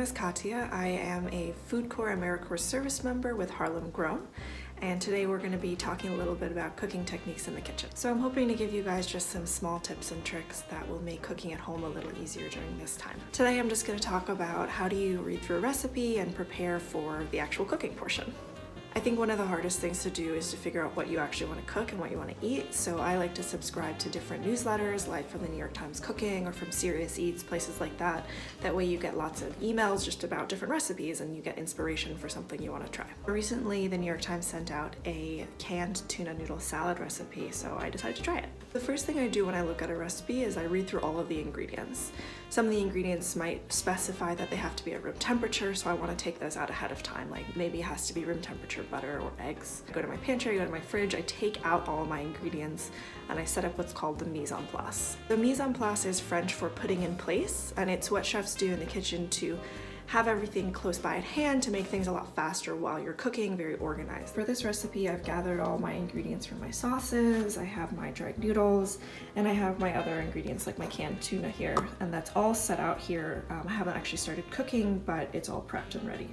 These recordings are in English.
is Katja. I am a FoodCorps AmeriCorps service member with Harlem Grown, and today we're going to be talking a little bit about cooking techniques in the kitchen. So I'm hoping to give you guys just some small tips and tricks that will make cooking at home a little easier during this time. Today I'm just going to talk about how do you read through a recipe and prepare for the actual cooking portion. I think one of the hardest things to do is to figure out what you actually want to cook and what you want to eat. So I like to subscribe to different newsletters, like from the New York Times Cooking or from Serious Eats, places like that. That way you get lots of emails just about different recipes and you get inspiration for something you want to try. Recently, the New York Times sent out a canned tuna noodle salad recipe, so I decided to try it. The first thing I do when I look at a recipe is I read through all of the ingredients. Some of the ingredients might specify that they have to be at room temperature, so I want to take those out ahead of time, like maybe it has to be room temperature butter or eggs. I go to my pantry, I go to my fridge, I take out all of my ingredients, and I set up what's called the mise en place. The mise en place is French for putting in place, and it's what chefs do in the kitchen to have everything close by at hand to make things a lot faster while you're cooking, very organized. For this recipe, I've gathered all my ingredients for my sauces, I have my dried noodles, and I have my other ingredients like my canned tuna here, and that's all set out here. I haven't actually started cooking, but it's all prepped and ready.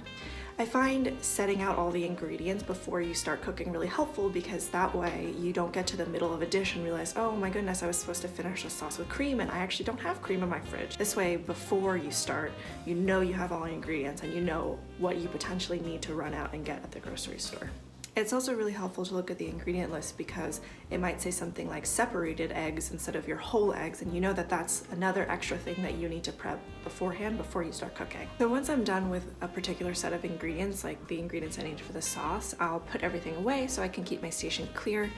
I find setting out all the ingredients before you start cooking really helpful because that way you don't get to the middle of a dish and realize, oh my goodness, I was supposed to finish the sauce with cream and I actually don't have cream in my fridge. This way, before you start, you know you have all the ingredients and you know what you potentially need to run out and get at the grocery store. It's also really helpful to look at the ingredient list because it might say something like separated eggs instead of your whole eggs, and you know that that's another extra thing that you need to prep beforehand before you start cooking. So once I'm done with a particular set of ingredients, like the ingredients I need for the sauce, I'll put everything away so I can keep my station clear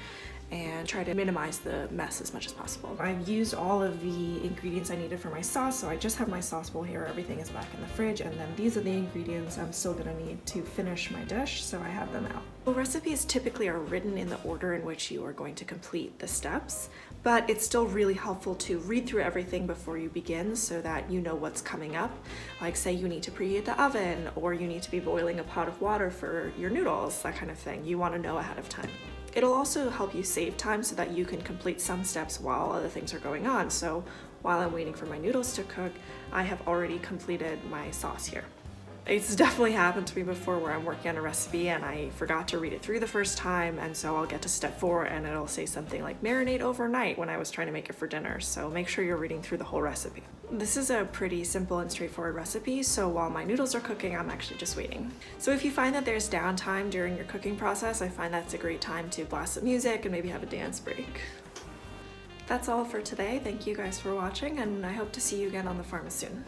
and try to minimize the mess as much as possible. I've used all of the ingredients I needed for my sauce, so I just have my sauce bowl here. Everything is back in the fridge, and then these are the ingredients I'm still gonna need to finish my dish, so I have them out. Well, recipes typically are written in the order in which you are going to complete the steps, but it's still really helpful to read through everything before you begin so that you know what's coming up. Like say you need to preheat the oven, or you need to be boiling a pot of water for your noodles, that kind of thing. You wanna know ahead of time. It'll also help you save time so that you can complete some steps while other things are going on. So while I'm waiting for my noodles to cook, I have already completed my sauce here. It's definitely happened to me before where I'm working on a recipe and I forgot to read it through the first time, and so I'll get to step 4 and it'll say something like marinate overnight when I was trying to make it for dinner, so make sure you're reading through the whole recipe. This is a pretty simple and straightforward recipe, so while my noodles are cooking, I'm actually just waiting. So if you find that there's downtime during your cooking process, I find that's a great time to blast some music and maybe have a dance break. That's all for today. Thank you guys for watching, and I hope to see you again on the farm soon.